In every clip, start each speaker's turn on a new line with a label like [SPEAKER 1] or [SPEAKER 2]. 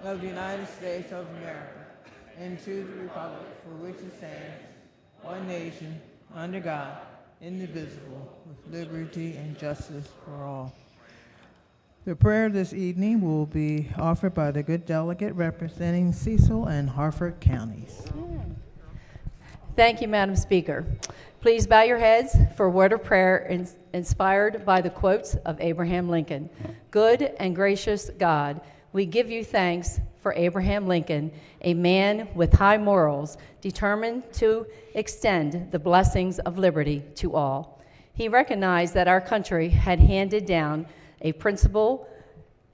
[SPEAKER 1] of the United States of America and to the republic for which it stands, one nation, under God, indivisible, with liberty and justice for all. The prayer this evening will be offered by the good delegate representing Cecil and Harford counties.
[SPEAKER 2] Thank you, Madam Speaker. Please bow your heads for a word of prayer inspired by the quotes of Abraham Lincoln. Good and gracious God, we give you thanks for Abraham Lincoln, a man with high morals, determined to extend the blessings of liberty to all. He recognized that our country had handed down a principle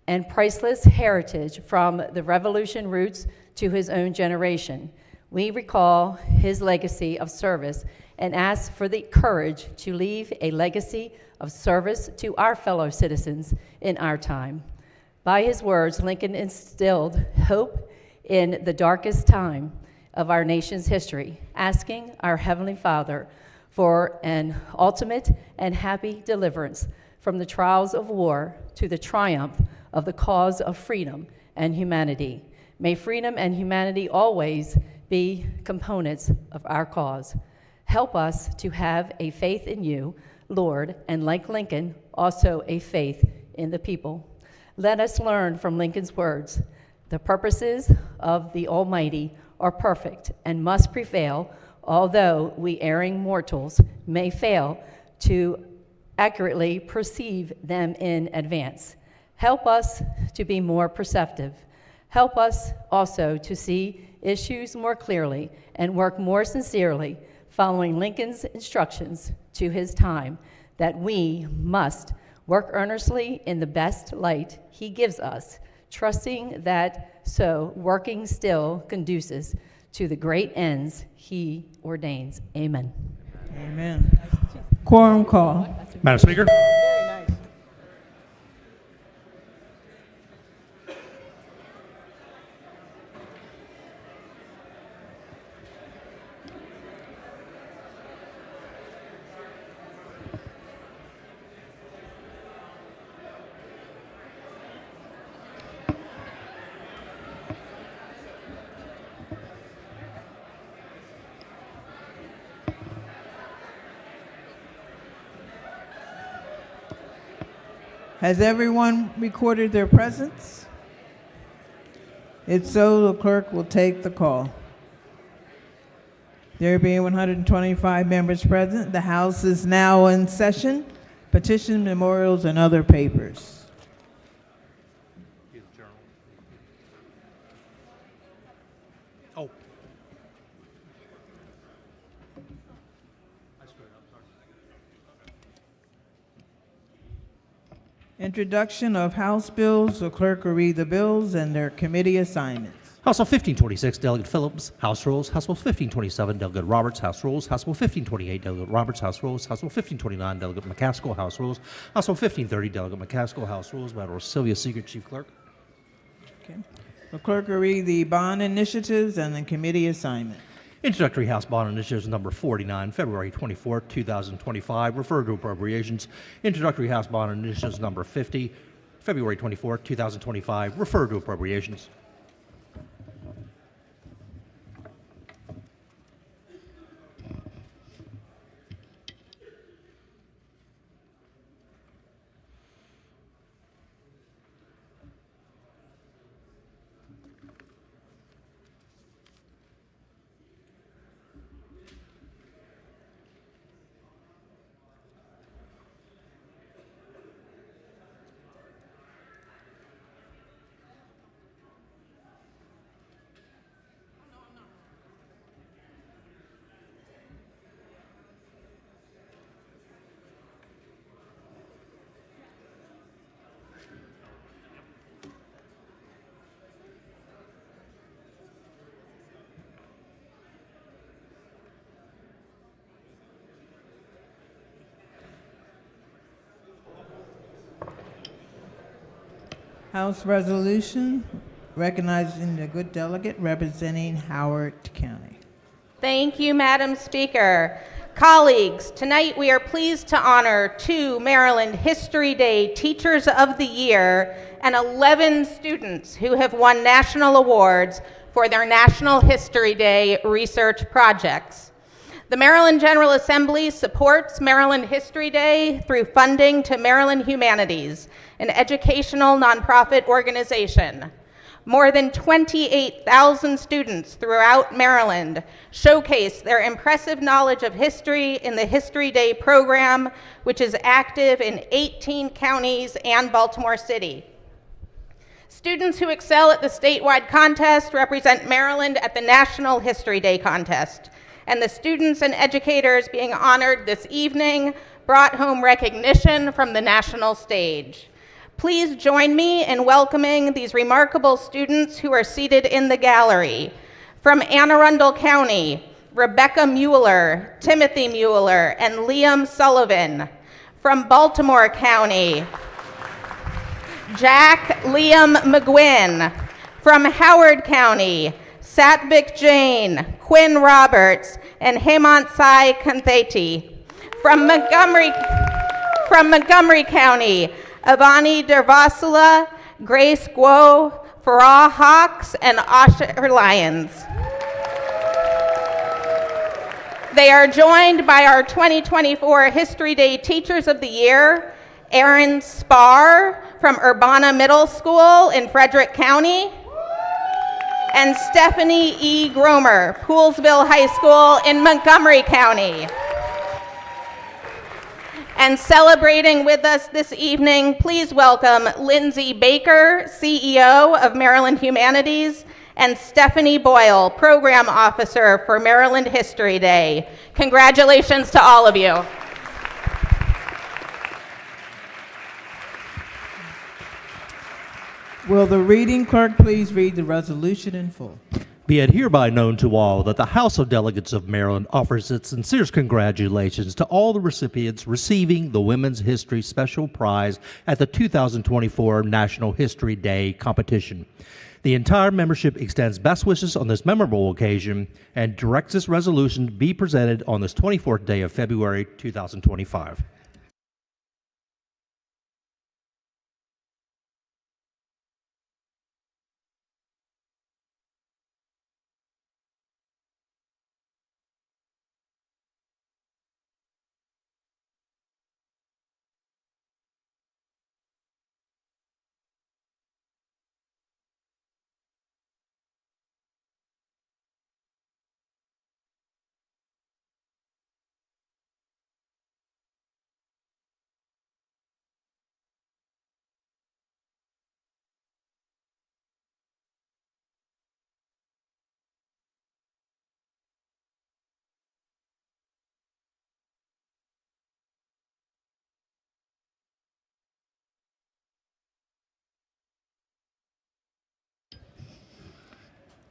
[SPEAKER 2] and priceless heritage from the Revolution roots to his own generation. We recall his legacy of service and ask for the courage to leave a legacy of service to our fellow citizens in our time. By his words, Lincoln instilled hope in the darkest time of our nation's history, asking our Heavenly Father for an ultimate and happy deliverance from the trials of war to the triumph of the cause of freedom and humanity. May freedom and humanity always be components of our cause. Help us to have a faith in you, Lord, and like Lincoln, also a faith in the people. Let us learn from Lincoln's words. The purposes of the Almighty are perfect and must prevail, although we erring mortals may fail to accurately perceive them in advance. Help us to be more perceptive. Help us also to see issues more clearly and work more sincerely, following Lincoln's instructions to his time, that we must work earnestly in the best light he gives us, trusting that so working still conduces to the great ends he ordains. Amen.
[SPEAKER 1] Amen. Quorum call.
[SPEAKER 3] Madam Speaker.
[SPEAKER 1] Has everyone recorded their presence? If so, the clerk will take the call. There being 125 members present, the House is now in session. Petition, memorials, and other papers.
[SPEAKER 3] Oh.
[SPEAKER 1] Introduction of House bills. The clerk will read the bills and their committee assignments.
[SPEAKER 3] House Bill 1526, Delegate Phillips, House Rules. House Bill 1527, Delegate Roberts, House Rules. House Bill 1528, Delegate Roberts, House Rules. House Bill 1529, Delegate McCaskill, House Rules. House Bill 1530, Delegate McCaskill, House Rules. Madam Sylvia Seeger, Chief Clerk.
[SPEAKER 1] Okay. The clerk will read the bond initiatives and the committee assignment.
[SPEAKER 3] Introductory House Bond Initiatives number 49, February 24, 2025. Refer to Appropriations. Introductory House Bond Initiatives number 50, February 24, 2025. Refer to Appropriations.
[SPEAKER 1] House resolution recognizing the good delegate representing Howard County.
[SPEAKER 4] Thank you, Madam Speaker. Colleagues, tonight we are pleased to honor 2 Maryland History Day Teachers of the Year and 11 students who have won national awards for their National History Day research projects. The Maryland General Assembly supports Maryland History Day through funding to Maryland Humanities, an educational nonprofit organization. More than 28,000 students throughout Maryland showcase their impressive knowledge of history in the History Day program, which is active in 18 counties and Baltimore City. Students who excel at the statewide contest represent Maryland at the National History Day contest, and the students and educators being honored this evening brought home recognition from the national stage. Please join me in welcoming these remarkable students who are seated in the gallery. From Anne Arundel County, Rebecca Mueller, Timothy Mueller, and Liam Sullivan. From Baltimore County, Jack Liam McGuinn. From Howard County, Satvik Jain, Quinn Roberts, and Hemant Sai Kantheti. From Montgomery County, Avani Dervasula, Grace Guo, Farah Hawks, and Asher Lyons. They are joined by our 2024 History Day Teachers of the Year, Erin Spar from Urbana Middle School in Frederick County, and Stephanie E. Gromer, Poolsville High School in Montgomery County. And celebrating with us this evening, please welcome Lindsay Baker, CEO of Maryland Humanities, and Stephanie Boyle, Program Officer for Maryland History Day. Congratulations to all of you.
[SPEAKER 1] Will the reading clerk please read the resolution in full?
[SPEAKER 3] Be it hereby known to all that the House of Delegates of Maryland offers its sincerest congratulations to all the recipients receiving the Women's History Special Prize at the 2024 National History Day competition. The entire membership extends best wishes on this memorable occasion and directs this resolution to be presented on this 24th day of February 2025.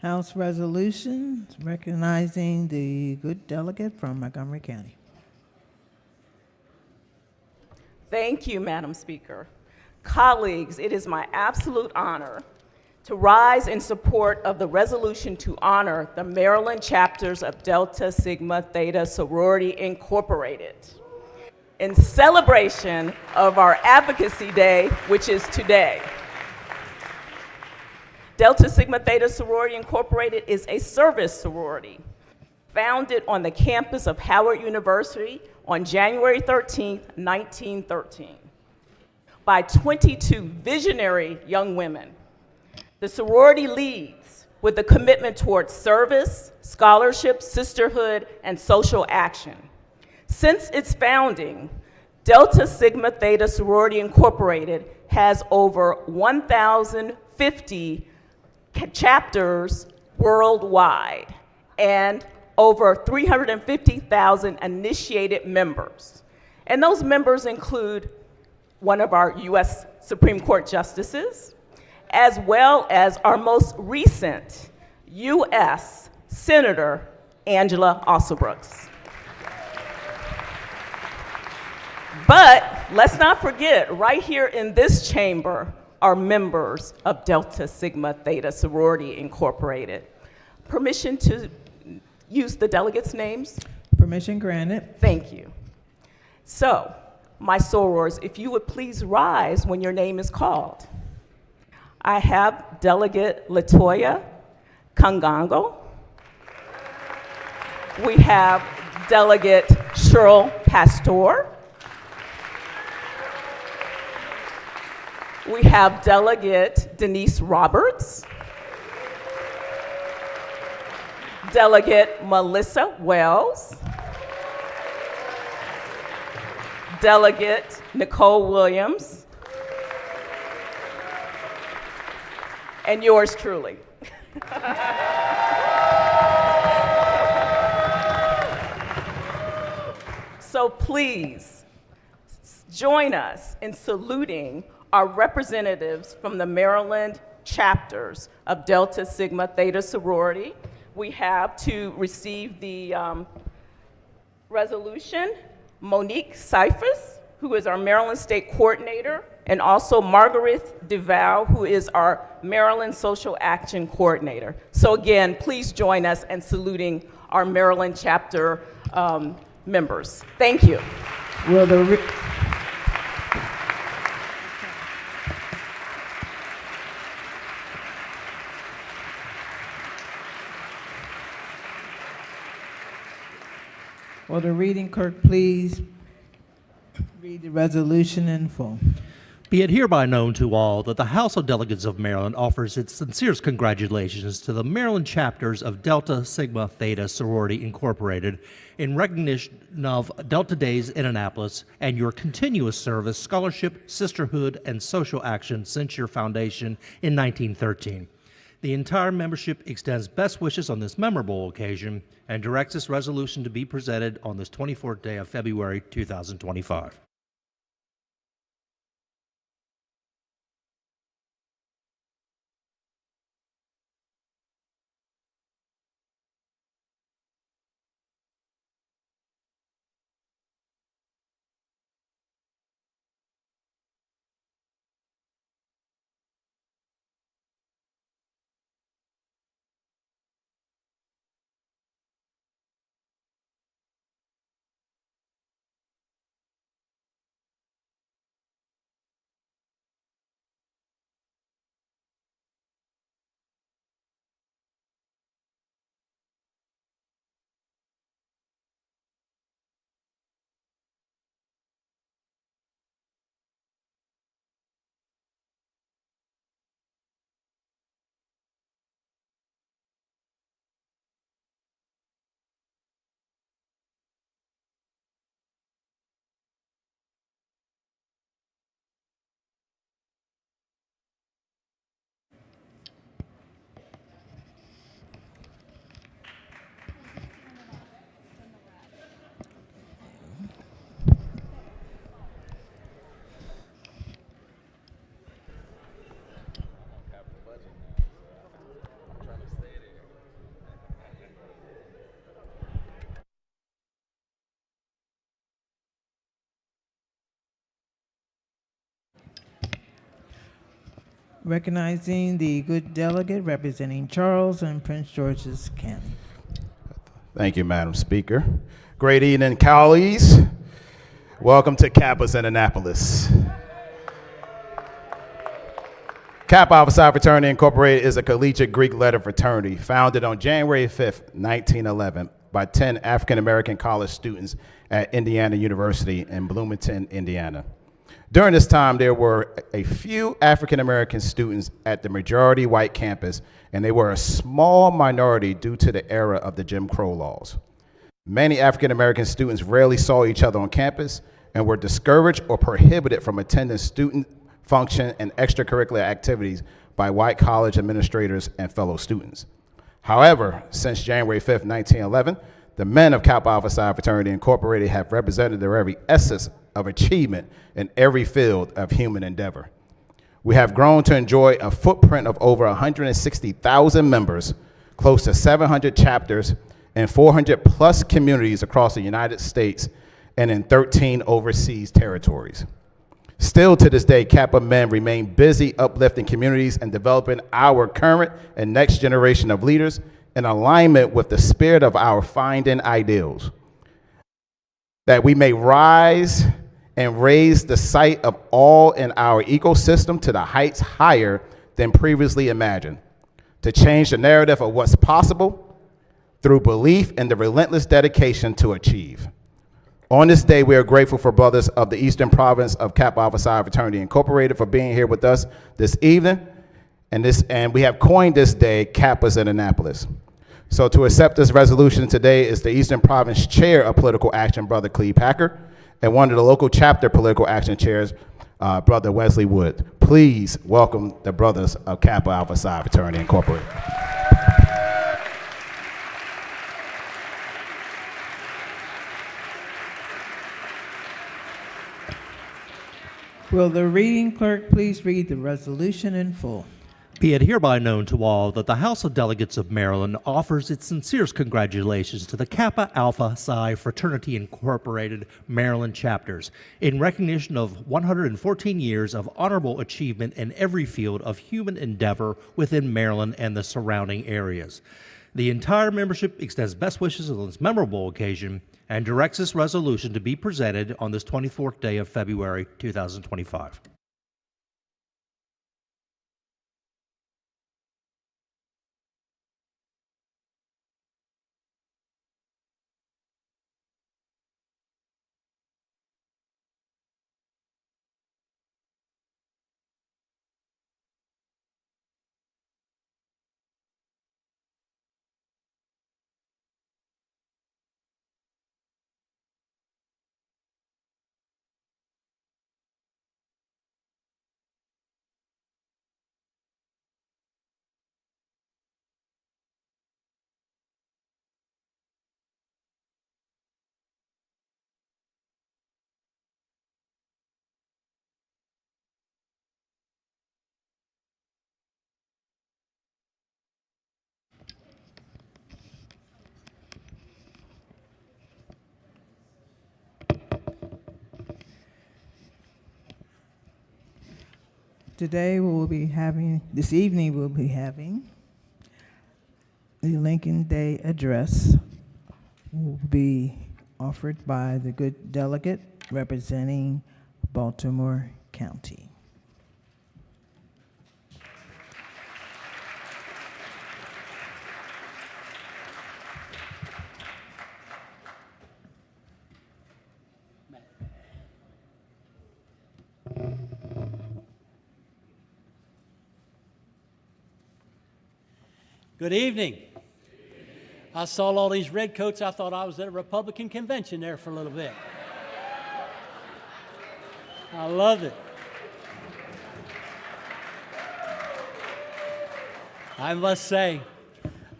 [SPEAKER 1] House resolution recognizing the good delegate from Montgomery County.
[SPEAKER 5] Thank you, Madam Speaker. Colleagues, it is my absolute honor to rise in support of the resolution to honor the Maryland chapters of Delta Sigma Theta Sorority Incorporated in celebration of our Advocacy Day, which is today. Delta Sigma Theta Sorority Incorporated is a service sorority founded on the campus of Howard University on January 13, 1913, by 22 visionary young women. The sorority leads with a commitment towards service, scholarship, sisterhood, and social action. Since its founding, Delta Sigma Theta Sorority Incorporated has over 1,050 chapters worldwide and over 350,000 initiated members. And those members include one of our U.S. Supreme Court justices, as well as our most recent U.S. Senator Angela Alsobrooks. But let's not forget, right here in this chamber are members of Delta Sigma Theta Sorority Incorporated. Permission to use the delegates' names?
[SPEAKER 1] Permission granted.
[SPEAKER 5] Thank you. So, my sorors, if you would please rise when your name is called. I have Delegate Latoya Kangango. We have Delegate Cheryl Pastor. We have Delegate Denise Roberts. Delegate Melissa Wells. Delegate Nicole Williams. And yours truly. So please join us in saluting our representatives from the Maryland chapters of Delta Sigma Theta Sorority. We have to receive the resolution, Monique Cyphus, who is our Maryland State Coordinator, and also Margaret DeVal, who is our Maryland Social Action Coordinator. So again, please join us in saluting our Maryland chapter members. Thank you.
[SPEAKER 1] Will the Will the reading clerk please read the resolution in full?
[SPEAKER 3] Be it hereby known to all that the House of Delegates of Maryland offers its sincerest congratulations to the Maryland chapters of Delta Sigma Theta Sorority Incorporated in recognition of Delta Days in Annapolis and your continuous service, scholarship, sisterhood, and social action since your foundation in 1913. The entire membership extends best wishes on this memorable occasion and directs this resolution to be presented on this 24th day of February 2025.
[SPEAKER 1] Recognizing the good delegate representing Charles and Prince George's County.
[SPEAKER 6] Thank you, Madam Speaker. Great evening, colleagues. Welcome to Kappa's in Annapolis. Kappa Alpha Psi Fraternity Incorporated is a collegiate Greek letter fraternity founded on January 5th, 1911 by 10 African-American college students at Indiana University in Bloomington, Indiana. During this time, there were a few African-American students at the majority white campus, and they were a small minority due to the era of the Jim Crow laws. Many African-American students rarely saw each other on campus and were discouraged or prohibited from attending student function and extracurricular activities by white college administrators and fellow students. However, since January 5th, 1911, the men of Kappa Alpha Psi Fraternity Incorporated have represented the very essence of achievement in every field of human endeavor. We have grown to enjoy a footprint of over 160,000 members, close to 700 chapters, and 400 plus communities across the United States and in 13 overseas territories. Still to this day, Kappa men remain busy uplifting communities and developing our current and next generation of leaders in alignment with the spirit of our finding ideals. that we may rise and raise the sight of all in our ecosystem to the heights higher than previously imagined, to change the narrative of what's possible through belief and the relentless dedication to achieve. On this day, we are grateful for brothers of the Eastern Province of Kappa Alpha Psi Fraternity Incorporated for being here with us this evening, and we have coined this day Kappas in Annapolis. So to accept this resolution today is the Eastern Province Chair of Political Action, Brother Cleve Packer, and one of the local chapter political action chairs, Brother Wesley Wood. Please welcome the brothers of Kappa Alpha Psi Fraternity Incorporated.
[SPEAKER 1] Will the reading clerk please read the resolution in full?
[SPEAKER 3] Be it hereby known to all that the House of Delegates of Maryland offers its sincerest congratulations to the Kappa Alpha Psi Fraternity Incorporated Maryland chapters in recognition of 114 years of honorable achievement in every field of human endeavor within Maryland and the surrounding areas. The entire membership extends best wishes on this memorable occasion and directs this resolution to be presented on this 24th day of February 2025.
[SPEAKER 1] This evening we'll be having the Lincoln Day address will be offered by the good delegate representing Baltimore County.
[SPEAKER 7] Good evening. I saw all these red coats. I thought I was at a Republican convention there for a little bit. I love it. I must say,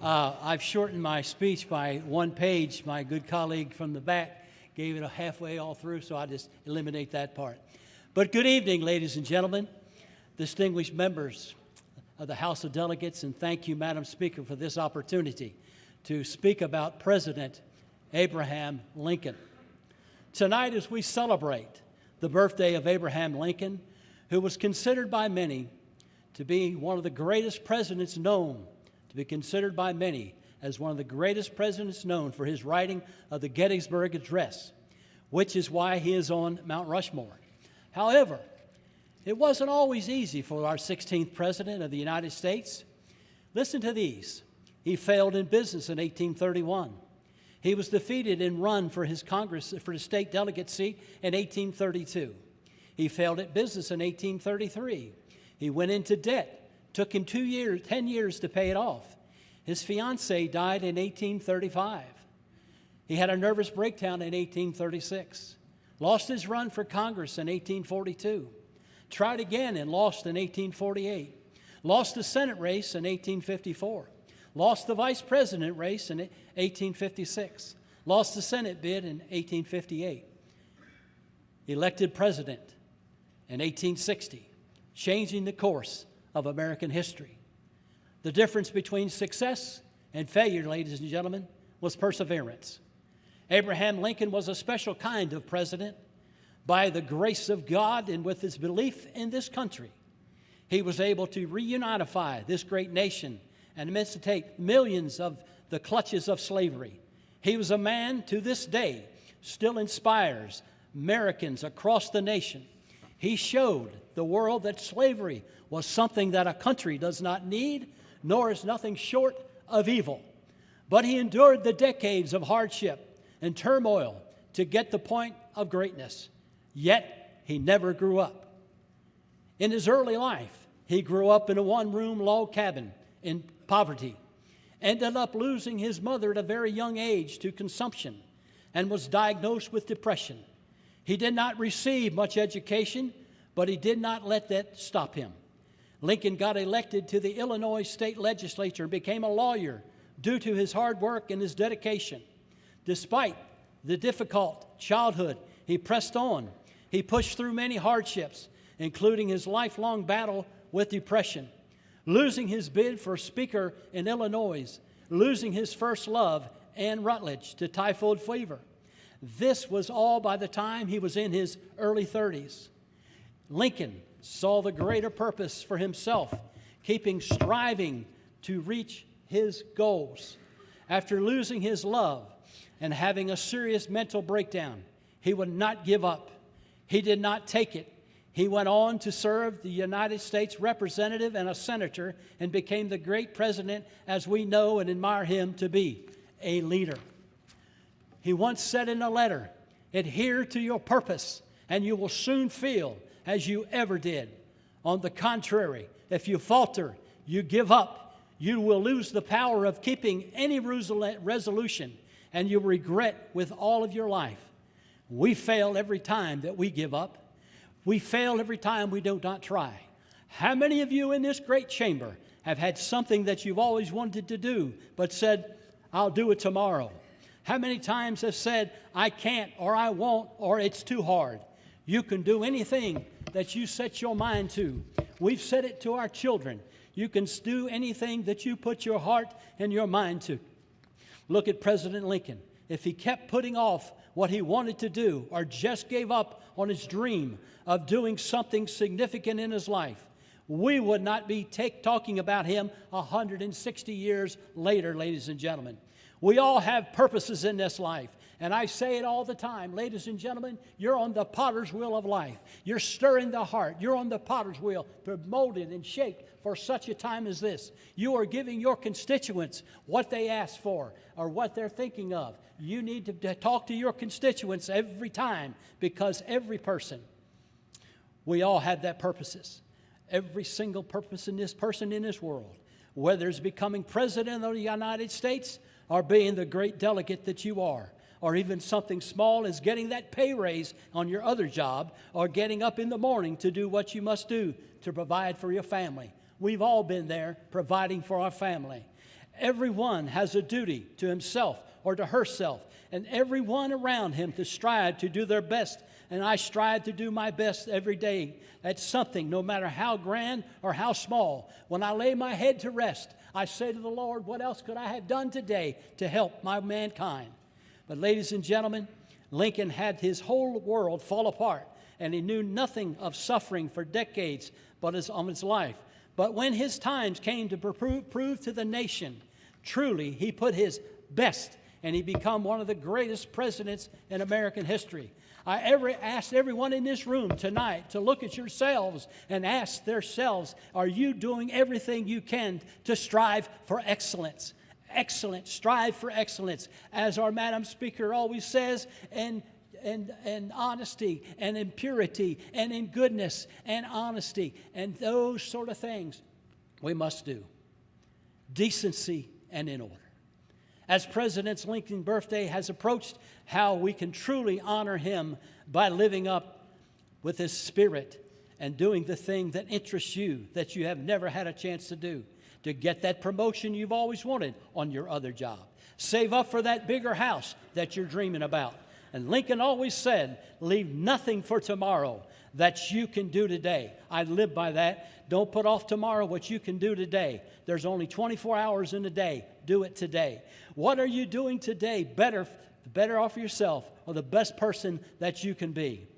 [SPEAKER 7] I've shortened my speech by 1 page. My good colleague from the back gave it a halfway all through, so I just eliminate that part. But good evening, ladies and gentlemen, distinguished members of the House of Delegates, and thank you, Madam Speaker, for this opportunity to speak about President Abraham Lincoln. Tonight, as we celebrate the birthday of Abraham Lincoln, who was considered by many to be one of the greatest presidents known, to be considered by many as one of the greatest presidents known for his writing of the Gettysburg Address, which is why he is on Mount Rushmore. However, it wasn't always easy for our 16th President of the United States. Listen to these. He failed in business in 1831. He was defeated in run for his Congress, for his state delegate seat in 1832. He failed at business in 1833. He went into debt. Took him 10 years to pay it off. His fiancée died in 1835. He had a nervous breakdown in 1836. Lost his run for Congress in 1842. Tried again and lost in 1848. Lost the Senate race in 1854. Lost the vice president race in 1856. Lost the Senate bid in 1858. Elected president in 1860, changing the course of American history. The difference between success and failure, ladies and gentlemen, was perseverance. Abraham Lincoln was a special kind of president. By the grace of God and with his belief in this country, he was able to reunify this great nation and emancipate millions of the clutches of slavery. He was a man to this day still inspires Americans across the nation. He showed the world that slavery was something that a country does not need, nor is nothing short of evil. But he endured the decades of hardship and turmoil to get the point of greatness. Yet, he never grew up. In his early life, he grew up in a one-room log cabin in poverty, ended up losing his mother at a very young age to consumption, and was diagnosed with depression. He did not receive much education, but he did not let that stop him. Lincoln got elected to the Illinois state legislature and became a lawyer due to his hard work and his dedication. Despite the difficult childhood, he pressed on. He pushed through many hardships, including his lifelong battle with depression, losing his bid for speaker in Illinois, losing his first love, Anne Rutledge, to typhoid fever. This was all by the time he was in his early 30s. Lincoln saw the greater purpose for himself, keeping striving to reach his goals. After losing his love and having a serious mental breakdown, he would not give up. He did not take it. He went on to serve the United States representative and a senator and became the great president as we know and admire him to be, a leader. He once said in a letter, "Adhere to your purpose and you will soon feel as you ever did. On the contrary, if you falter, you give up, you will lose the power of keeping any resolution and you'll regret with all of your life." We fail every time that we give up. We fail every time we do not try. How many of you in this great chamber have had something that you've always wanted to do but said, "I'll do it tomorrow"? How many times have said, "I can't," or "I won't," or "it's too hard"? You can do anything that you set your mind to. We've said it to our children. You can do anything that you put your heart and your mind to. Look at President Lincoln. If he kept putting off what he wanted to do or just gave up on his dream of doing something significant in his life, we would not be talking about him 160 years later, ladies and gentlemen. We all have purposes in this life. And I say it all the time, ladies and gentlemen, you're on the potter's wheel of life. You're stirring the heart. You're on the potter's wheel, molded and shaped for such a time as this. You are giving your constituents what they ask for or what they're thinking of. You need to talk to your constituents every time, because every person, we all have that purposes. Every single purpose in this person in this world, whether it's becoming president of the United States or being the great delegate that you are, or even something small as getting that pay raise on your other job, or getting up in the morning to do what you must do to provide for your family. We've all been there providing for our family. Everyone has a duty to himself or to herself, and everyone around him to strive to do their best. And I strive to do my best every day at something, no matter how grand or how small. When I lay my head to rest, I say to the Lord, what else could I have done today to help my mankind? But ladies and gentlemen, Lincoln had his whole world fall apart, and he knew nothing of suffering for decades but his life. But when his times came to prove to the nation, truly he put his best, and he became one of the greatest presidents in American history. I asked everyone in this room tonight to look at yourselves and ask themselves, are you doing everything you can to strive for excellence? Excellence, strive for excellence. As our Madam Speaker always says, and honesty, and in purity, and in goodness, and honesty, and those sort of things we must do. Decency and in order. As President Lincoln's birthday has approached, how we can truly honor him by living up with his spirit and doing the thing that interests you, that you have never had a chance to do, to get that promotion you've always wanted on your other job. Save up for that bigger house that you're dreaming about. And Lincoln always said, leave nothing for tomorrow that you can do today. I live by that. Don't put off tomorrow what you can do today. There's only 24 hours in a day. Do it today. What are you doing today better off yourself, or the best person that you can be?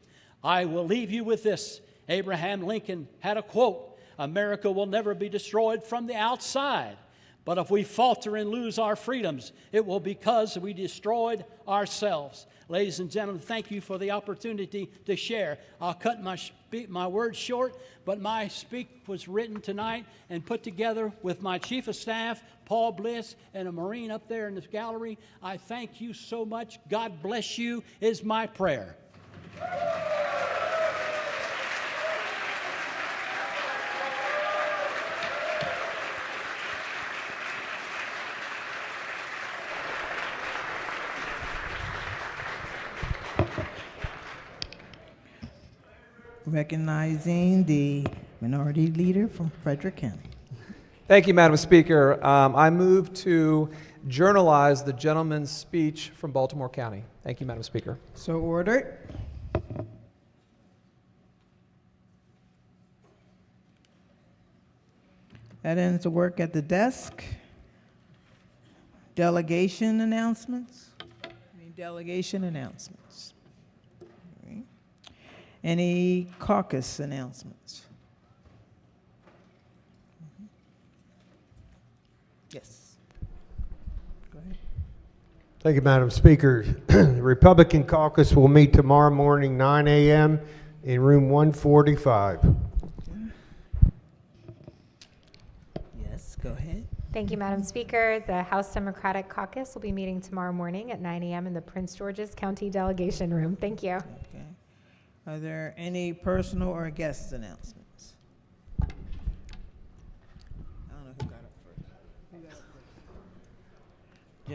[SPEAKER 7] I will leave you with this. Abraham Lincoln had a quote, America will never be destroyed from the outside, But if we falter and lose our freedoms, it will be because we destroyed ourselves. Ladies and gentlemen, thank you for the opportunity to share. I'll cut my words short, but my speak was written tonight and put together with my Chief of Staff, Paul Bliss, and a Marine up there in this gallery. I thank you so much. God bless you is my prayer.
[SPEAKER 1] Recognizing the minority leader from Frederick County.
[SPEAKER 8] Thank you, Madam Speaker. I move to journalize the gentleman's speech from Baltimore County. Thank you, Madam Speaker.
[SPEAKER 1] So ordered. That ends the work at the desk. Delegation announcements. Any caucus announcements? Yes. Go ahead.
[SPEAKER 9] Thank you, Madam Speaker. The Republican caucus will meet tomorrow morning, 9 a.m. in room 145.
[SPEAKER 1] Yes, go ahead.
[SPEAKER 10] Thank you, Madam Speaker. The House Democratic Caucus will be meeting tomorrow morning at 9 a.m. in the Prince George's County Delegation Room. Thank you.
[SPEAKER 1] Okay. Are there any personal or guest announcements? I don't know who got up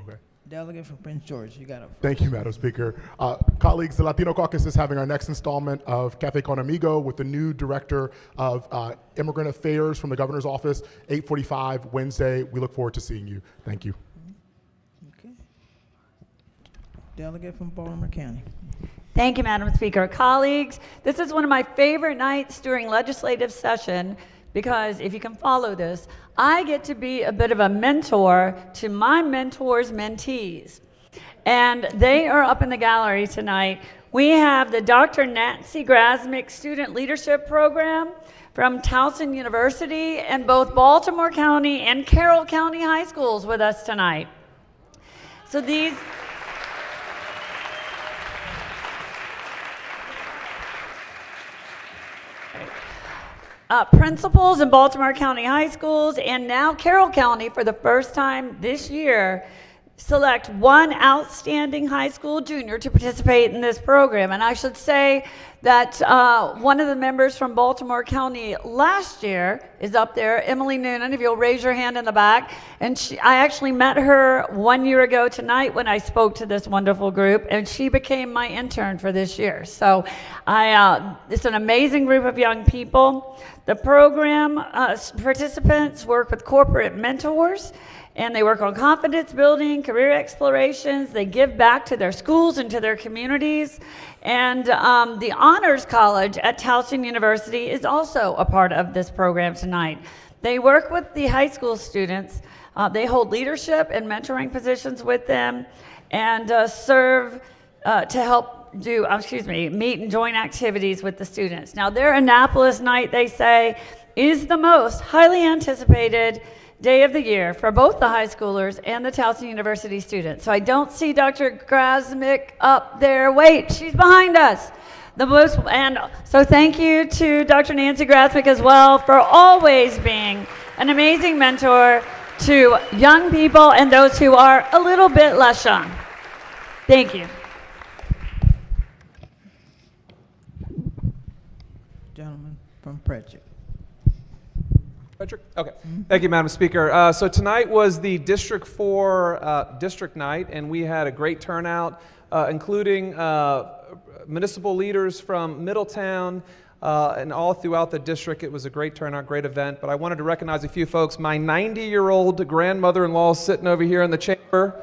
[SPEAKER 1] first. Delegate from Prince George, you got up first.
[SPEAKER 11] Thank you, Madam Speaker. Colleagues, the Latino Caucus is having our next installment of Cafe Con Amigo with the new Director of Immigrant Affairs from the Governor's Office, 8:45 Wednesday. We look forward to seeing you. Thank you.
[SPEAKER 1] Okay. Delegate from Baltimore County.
[SPEAKER 12] Thank you, Madam Speaker. Colleagues, this is one of my favorite nights during legislative session because if you can follow this, I get to be a bit of a mentor to my mentor's mentees. And they are up in the gallery tonight. We have the Dr. Nancy Grasmick Student Leadership Program from Towson University and both Baltimore County and Carroll County High Schools with us tonight. So these principals in Baltimore County High Schools and now Carroll County for the first time this year select one outstanding high school junior to participate in this program. And I should say that one of the members from Baltimore County last year is up there, Emily Noonan, if you'll raise your hand in the back. And I actually met her 1 year ago tonight when I spoke to this wonderful group, and she became my intern for this year. So it's an amazing group of young people. The program participants work with corporate mentors, and they work on confidence building, career explorations. They give back to their schools and to their communities. And the Honors College at Towson University is also a part of this program tonight. They work with the high school students. They hold leadership and mentoring positions with them and serve to help meet and join activities with the students. Now, their Annapolis night, they say, is the most highly anticipated day of the year for both the high schoolers and the Towson University students. So I don't see Dr. Grasmick up there. Wait, she's behind us. And so thank you to Dr. Nancy Grasmick as well for always being an amazing mentor to young people and those who are a little bit less young. Thank you.
[SPEAKER 1] Gentleman from Frederick.
[SPEAKER 8] Frederick? Okay. Thank you, Madam Speaker. So tonight was the District 4 district night, and we had a great turnout, including municipal leaders from Middletown and all throughout the district. It was a great turnout, great event. But I wanted to recognize a few folks. My 90-year-old grandmother-in-law is sitting over here in the chamber.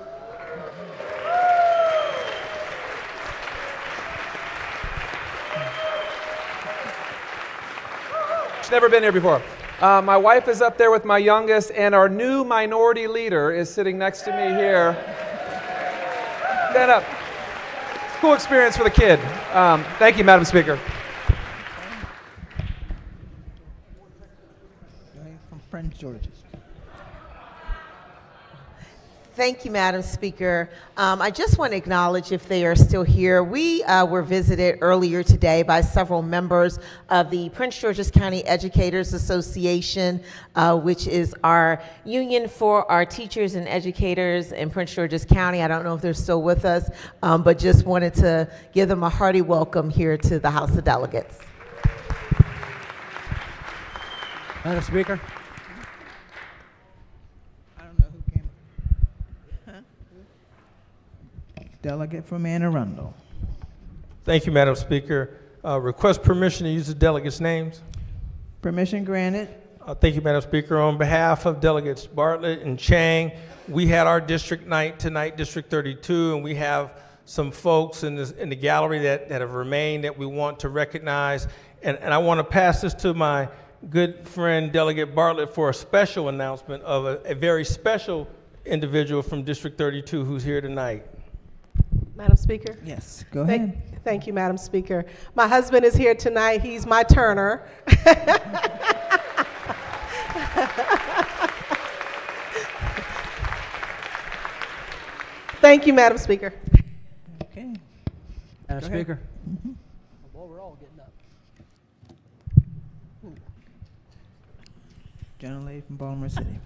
[SPEAKER 8] She's never been here before. My wife is up there with my youngest, and our new minority leader is sitting next to me here. Stand up. It's a cool experience for the kid. Thank you, Madam Speaker.
[SPEAKER 1] From Prince George's.
[SPEAKER 13] Thank you, Madam Speaker. I just want to acknowledge, if they are still here, we were visited earlier today by several members of the Prince George's County Educators Association, which is our union for our teachers and educators in Prince George's County. I don't know if they're still with us, but just wanted to give them a hearty welcome here to the House of Delegates.
[SPEAKER 7] Madam Speaker.
[SPEAKER 1] Delegate from Anne Arundel.
[SPEAKER 14] Thank you, Madam Speaker. Request permission to use the delegates' names.
[SPEAKER 1] Permission granted.
[SPEAKER 14] Thank you, Madam Speaker. On behalf of Delegates Bartlett and Chang, we had our district night tonight, District 32, and we have some folks in the gallery that have remained that we want to recognize. And I want to pass this to my good friend, Delegate Bartlett, for a special announcement of a very special individual from District 32 who's here tonight.
[SPEAKER 15] Madam Speaker?
[SPEAKER 1] Yes, go ahead.
[SPEAKER 15] Thank you, Madam Speaker. My husband is here tonight. He's my Turner. Thank you, Madam Speaker.
[SPEAKER 1] Okay.
[SPEAKER 7] Madam Speaker.
[SPEAKER 1] Well, we're all getting up. Gentlelady from Baltimore City.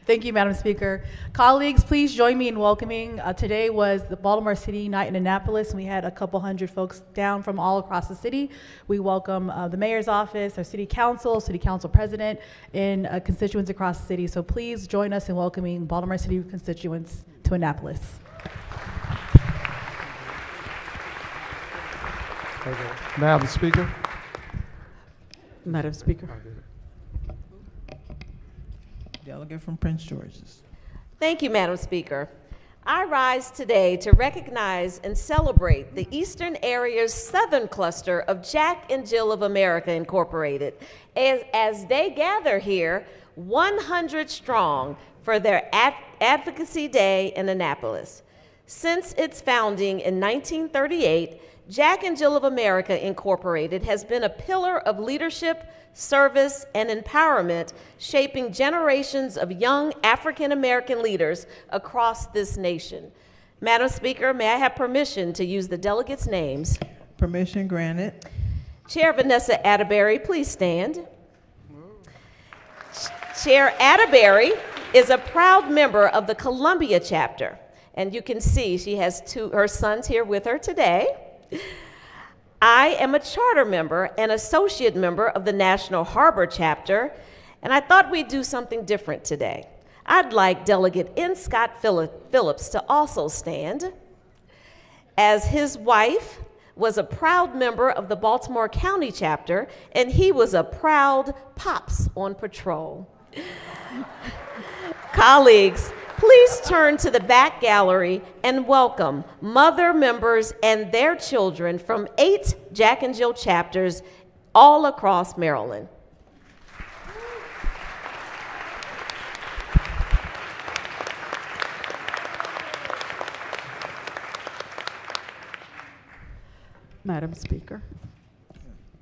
[SPEAKER 16] Thank you, Madam Speaker. Colleagues, please join me in welcoming. Today was the Baltimore City Night in Annapolis, and we had a couple hundred folks down from all across the city. We welcome the mayor's office, our city council president, and constituents across the city. So please join us in welcoming Baltimore City constituents to Annapolis.
[SPEAKER 17] Madam Speaker.
[SPEAKER 16] Madam Speaker.
[SPEAKER 1] Delegate from Prince George's.
[SPEAKER 18] Thank you, Madam Speaker. I rise today to recognize and celebrate the Eastern Area's Southern Cluster of Jack and Jill of America Incorporated as they gather here 100 strong for their Advocacy Day in Annapolis. Since its founding in 1938, Jack and Jill of America Incorporated has been a pillar of leadership, service, and empowerment, shaping generations of young African American leaders across this nation. Madam Speaker, may I have permission to use the delegates' names?
[SPEAKER 1] Permission granted.
[SPEAKER 18] Chair Vanessa Atterbury, please stand. Chair Atterbury is a proud member of the Columbia chapter, and you can see she has her sons here with her today. I am a charter member and associate member of the National Harbor chapter, and I thought we'd do something different today. I'd like Delegate N. Scott Phillips to also stand, as his wife was a proud member of the Baltimore County chapter, and he was a proud Pops on patrol. Colleagues, please turn to the back gallery and welcome mother members and their children from 8 Jack and Jill chapters all across Maryland.
[SPEAKER 16] Madam Speaker.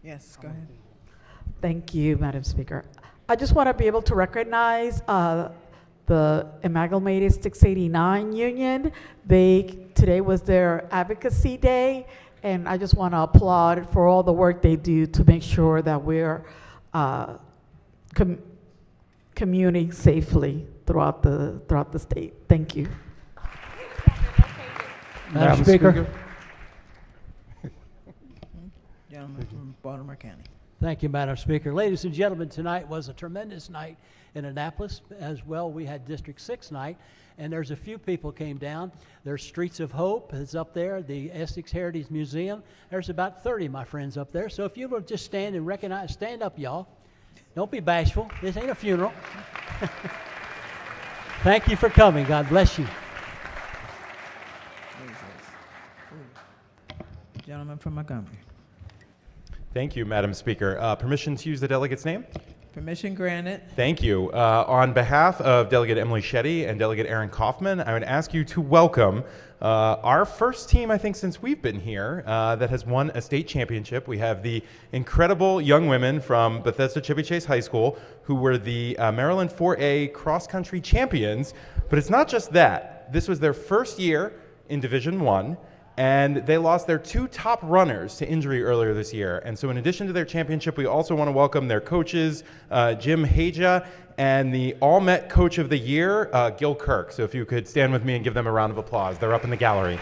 [SPEAKER 1] Yes, go ahead.
[SPEAKER 16] Thank you, Madam Speaker. I just want to be able to recognize the Amalgamated 689 Union. Today was their Advocacy Day, and I just want to applaud for all the work they do to make sure that we're commuting safely throughout the state. Thank you.
[SPEAKER 7] Madam Speaker.
[SPEAKER 1] Gentleman from Baltimore County.
[SPEAKER 7] Thank you, Madam Speaker. Ladies and gentlemen, tonight was a tremendous night in Annapolis. As well, we had District 6 night, and there's a few people came down. There's Streets of Hope is up there, the Essex Heritage Museum. There's about 30, my friends, up there. So if you will just stand and recognize, stand up, y'all. Don't be bashful. This ain't a funeral. Thank you for coming. God bless you.
[SPEAKER 1] Gentleman from Montgomery.
[SPEAKER 19] Thank you, Madam Speaker. Permission to use the delegate's name?
[SPEAKER 1] Permission granted.
[SPEAKER 19] Thank you. On behalf of Delegate Emily Shetty and Delegate Aaron Kaufman, I would ask you to welcome our first team, I think, since we've been here that has won a state championship. We have the incredible young women from Bethesda Chevy Chase High School who were the Maryland 4A cross-country champions. But it's not just that. this was their first year in Division I, and they lost their 2 top runners to injury earlier this year. And so in addition to their championship, we also want to welcome their coaches, Jim Haja, and the All-Met Coach of the Year, Gil Kirk. So if you could stand with me and give them a round of applause. They're up in the gallery.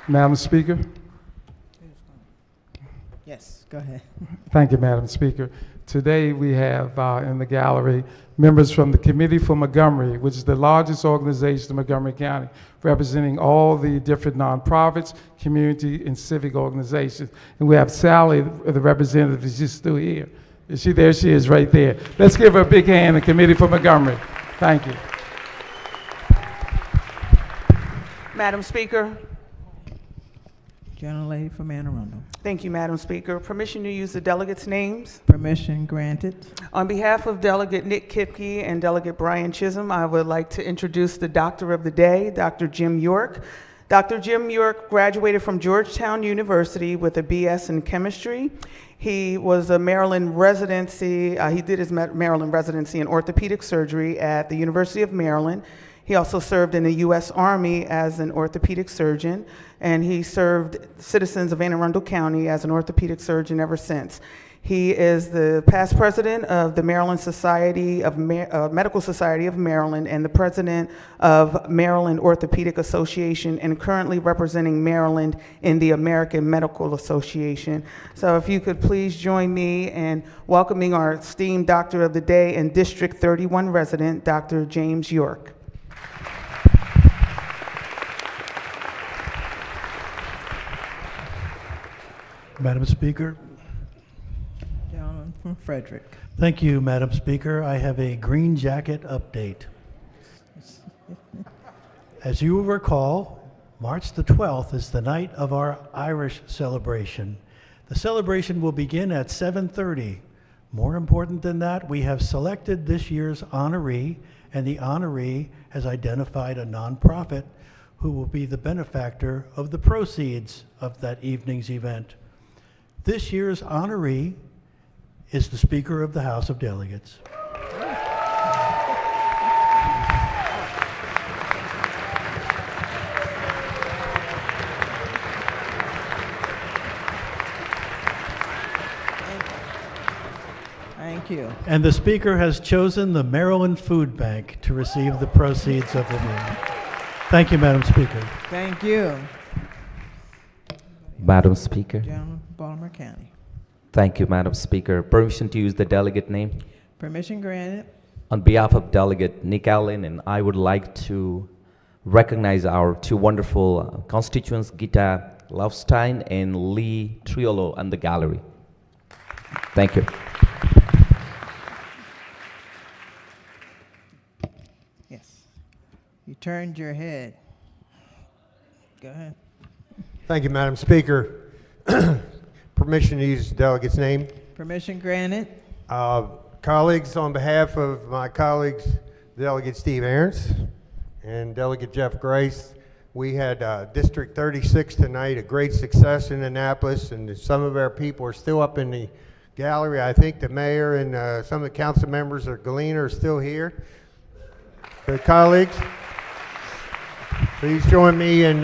[SPEAKER 17] Madam Speaker.
[SPEAKER 1] Yes, go ahead.
[SPEAKER 17] Thank you, Madam Speaker. Today we have in the gallery members from the Committee for Montgomery, which is the largest organization in Montgomery County, representing all the different nonprofits, community, and civic organizations. And we have Sally, the representative, is just still here. Is she there? She is right there. Let's give her a big hand, the Committee for Montgomery. Thank you.
[SPEAKER 20] Madam Speaker.
[SPEAKER 1] Gentlelady from Anne Arundel.
[SPEAKER 20] Thank you, Madam Speaker. Permission to use the delegates' names.
[SPEAKER 1] Permission granted.
[SPEAKER 20] On behalf of Delegate Nick Kipke and Delegate Brian Chisholm, I would like to introduce the Doctor of the Day, Dr. Jim York. Dr. Jim York graduated from Georgetown University with a BS in chemistry. He was a Maryland residency. He did his Maryland residency in orthopedic surgery at the University of Maryland. He also served in the U.S. Army as an orthopedic surgeon, and he served citizens of Anne Arundel County as an orthopedic surgeon ever since. He is the past president of the Maryland Society of Medical Society of Maryland and the president of Maryland Orthopedic Association, and currently representing Maryland in the American Medical Association. So if you could please join me in welcoming our esteemed Doctor of the Day and District 31 resident, Dr. James York.
[SPEAKER 21] Madam Speaker.
[SPEAKER 1] Gentleman from Frederick.
[SPEAKER 21] Thank you, Madam Speaker. I have a green jacket update. As you will recall, March the 12th is the night of our Irish celebration. The celebration will begin at 7:30. More important than that, we have selected this year's honoree, and the honoree has identified a nonprofit who will be the benefactor of the proceeds of that evening's event. This year's honoree is the Speaker of the House of Delegates.
[SPEAKER 1] Thank you.
[SPEAKER 21] And the Speaker has chosen the Maryland Food Bank to receive the proceeds of the meal. Thank you, Madam Speaker.
[SPEAKER 1] Thank you.
[SPEAKER 22] Madam Speaker.
[SPEAKER 1] Gentleman from Baltimore County.
[SPEAKER 22] Thank you, Madam Speaker. Permission to use the delegate name?
[SPEAKER 1] Permission granted.
[SPEAKER 22] On behalf of Delegate Nick Allen, and I would like to recognize our 2 wonderful constituents, Gita Laufstein and Lee Triolo, in the gallery. Thank you.
[SPEAKER 1] Yes. You turned your head. Go ahead.
[SPEAKER 9] Thank you, Madam Speaker. Permission to use the delegate's name.
[SPEAKER 1] Permission granted.
[SPEAKER 9] Colleagues, on behalf of my colleagues, Delegate Steve Aarons and Delegate Jeff Grace, we had District 36 tonight, a great success in Annapolis, and some of our people are still up in the gallery. I think the mayor and some of the council members of Galena are still here. So colleagues, please join me in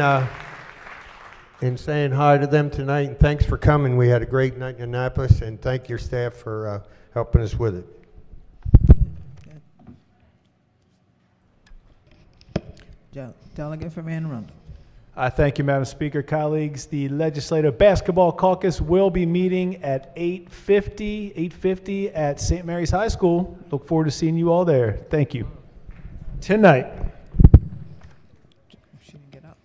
[SPEAKER 9] saying hi to them tonight, and thanks for coming. We had a great night in Annapolis, and thank your staff for helping us with it.
[SPEAKER 1] Delegate from Anne Arundel.
[SPEAKER 23] Thank you, Madam Speaker. Colleagues, the Legislative Basketball Caucus will be meeting at 8:50 at St. Mary's High School. Look forward to seeing you all there. Thank you. Tonight.
[SPEAKER 1] She didn't get up.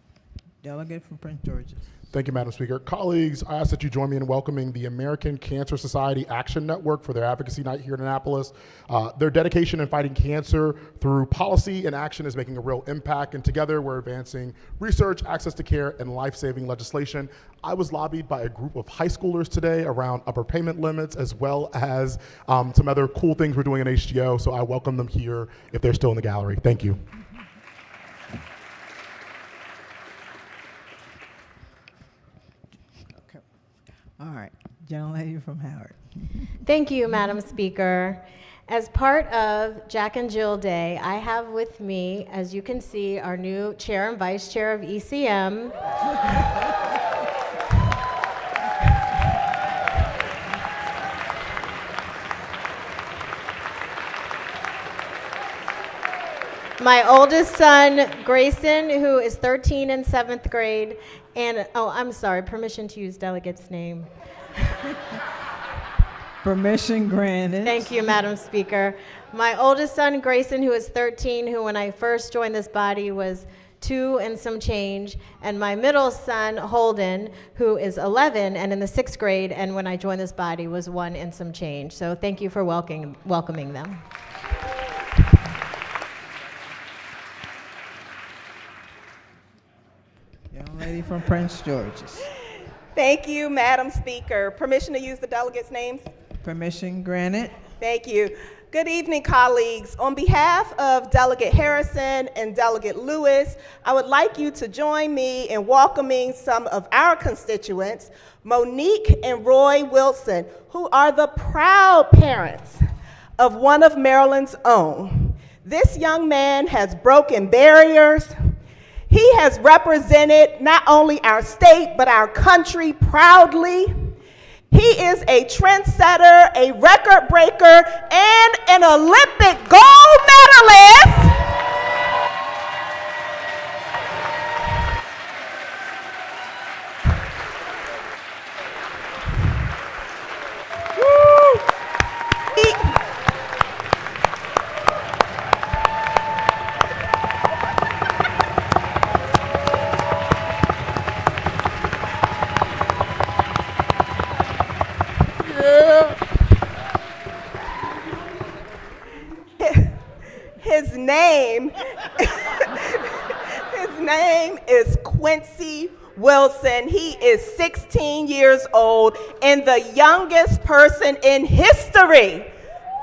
[SPEAKER 1] Delegate from Prince George's.
[SPEAKER 11] Thank you, Madam Speaker. Colleagues, I ask that you join me in welcoming the American Cancer Society Action Network for their advocacy night here in Annapolis. Their dedication in fighting cancer through policy and action is making a real impact, and together we're advancing research, access to care, and life-saving legislation. I was lobbied by a group of high schoolers today around upper payment limits, as well as some other cool things we're doing in HGO, so I welcome them here if they're still in the gallery. Thank you.
[SPEAKER 1] All right. Gentlelady from Howard.
[SPEAKER 10] Thank you, Madam Speaker. As part of Jack and Jill Day, I have with me, as you can see, our new chair and vice chair of ECM. My oldest son, Grayson, who is 13 in 7th grade, and, oh, I'm sorry, permission to use delegate's name.
[SPEAKER 1] Permission granted.
[SPEAKER 10] Thank you, Madam Speaker. My oldest son, Grayson, who is 13, who when I first joined this body was 2 and some change, and my middle son, Holden, who is 11 and in the 6th grade, and when I joined this body was 1 and some change. So thank you for welcoming them.
[SPEAKER 1] Young lady from Prince George's.
[SPEAKER 2] Thank you, Madam Speaker. Permission to use the delegates' names?
[SPEAKER 1] Permission granted.
[SPEAKER 2] Thank you. Good evening, colleagues. On behalf of Delegate Harrison and Delegate Lewis, I would like you to join me in welcoming some of our constituents, Monique and Roy Wilson, who are the proud parents of one of Maryland's own. This young man has broken barriers. He has represented not only our state, but our country proudly. He is a trendsetter, a record breaker, and an Olympic gold medalist. His name is Quincy Wilson. He is 16 years old and the youngest person in history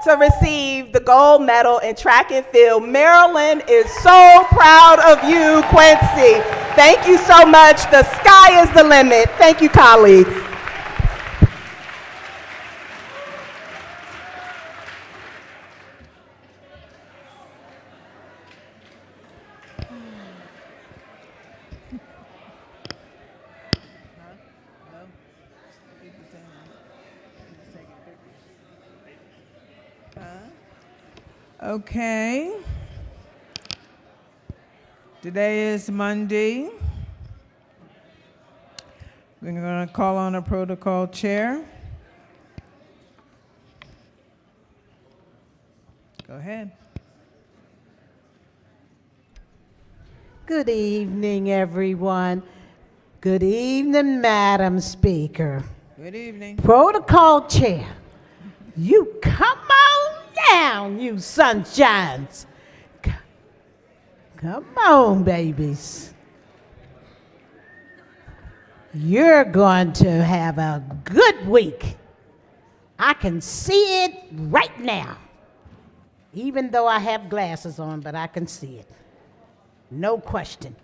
[SPEAKER 2] to receive the gold medal in track and field. Maryland is so proud of you, Quincy. Thank you so much. The sky is the limit. Thank you, colleagues.
[SPEAKER 1] Okay. Today is Monday. We're going to call on a protocol chair. Go ahead.
[SPEAKER 4] Good evening, everyone. Good evening, Madam Speaker.
[SPEAKER 1] Good evening.
[SPEAKER 4] Protocol Chair, you come on down, you sunshines. Come on, babies. You're going to have a good week. I can see it right now. Even though I have glasses on, but I can see it. No question.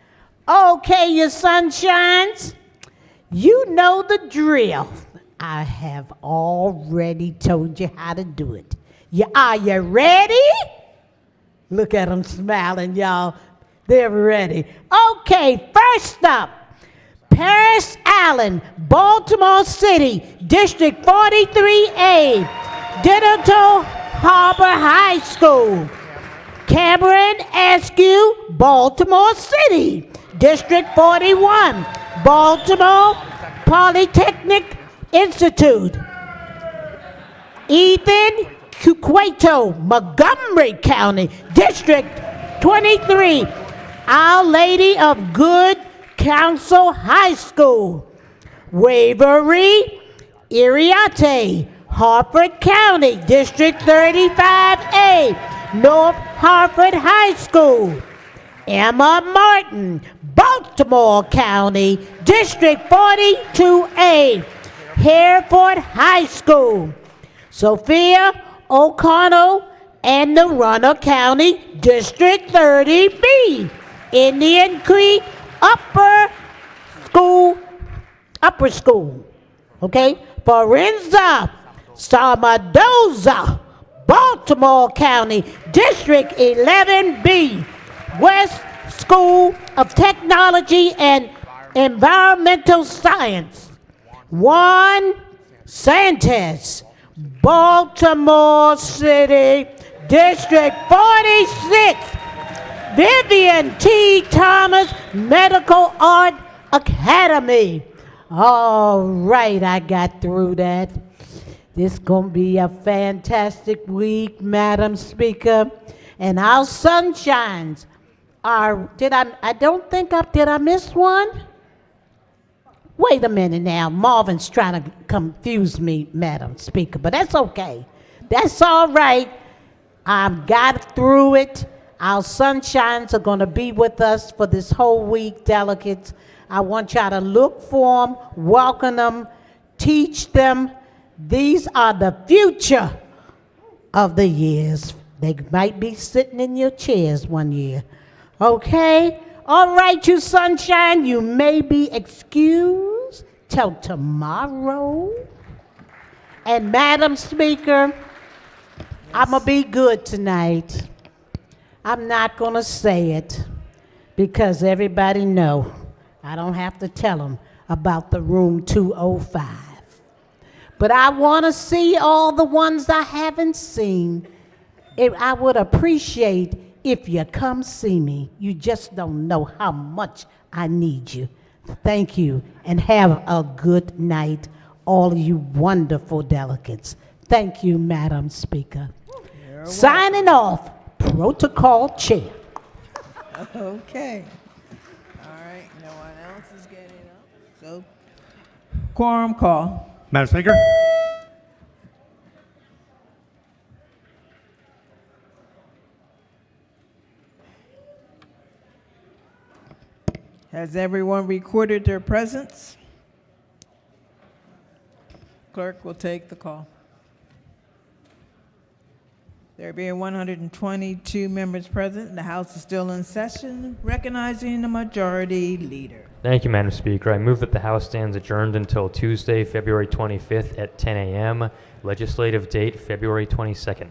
[SPEAKER 4] Okay, you sunshines, you know the drill. I have already told you how to do it. Are you ready? Look at them smiling, y'all. They're ready. Okay, first up, Paris Allen, Baltimore City, District 43A, Digital Harbor High School. Cameron Askew, Baltimore City, District 41, Baltimore Polytechnic Institute. Ethan Cueto, Montgomery County, District 23, Our Lady of Good Counsel High School. Waverly Iriarte, Harford County, District 35A, North Harford High School. Emma Martin, Baltimore County, District 42A, Hereford High School. Sophia O'Connell and the Runner County, District 30B, Indian Creek Upper School, okay, Forenza, Salmadoza, Baltimore County, District 11B, West School of Technology and Environmental Science. Juan Santos, Baltimore City, District 46, Vivian T. Thomas, Medical Art Academy. All right, I got through that. This gonna be a fantastic week, Madam Speaker. And our sunshines are, did I miss one? Wait a minute now, Marvin's trying to confuse me, Madam Speaker, but that's okay. That's all right. I've got through it. Our sunshines are gonna be with us for this whole week, delegates. I want y'all to look for them, welcome them, teach them. These are the future of the years. They might be sitting in your chairs one year. Okay? All right, you sunshine, you may be excused till tomorrow. And Madam Speaker, I'm going to be good tonight. I'm not going to say it because everybody know. I don't have to tell them about the room 205. But I want to see all the ones I haven't seen. I would appreciate if you come see me. You just don't know how much I need you. Thank you, and have a good night, all of you wonderful delegates. Thank you, Madam Speaker. Signing off, Protocol Chair.
[SPEAKER 1] Okay. All right, no one else is getting up. So, quorum call.
[SPEAKER 3] Madam Speaker.
[SPEAKER 1] Has everyone recorded their presence? Clerk will take the call. There being 122 members present, the House is still in session, recognizing the majority leader.
[SPEAKER 5] Thank you, Madam Speaker. I move that the House stands adjourned until Tuesday, February 25th at 10 a.m., legislative date February 22nd.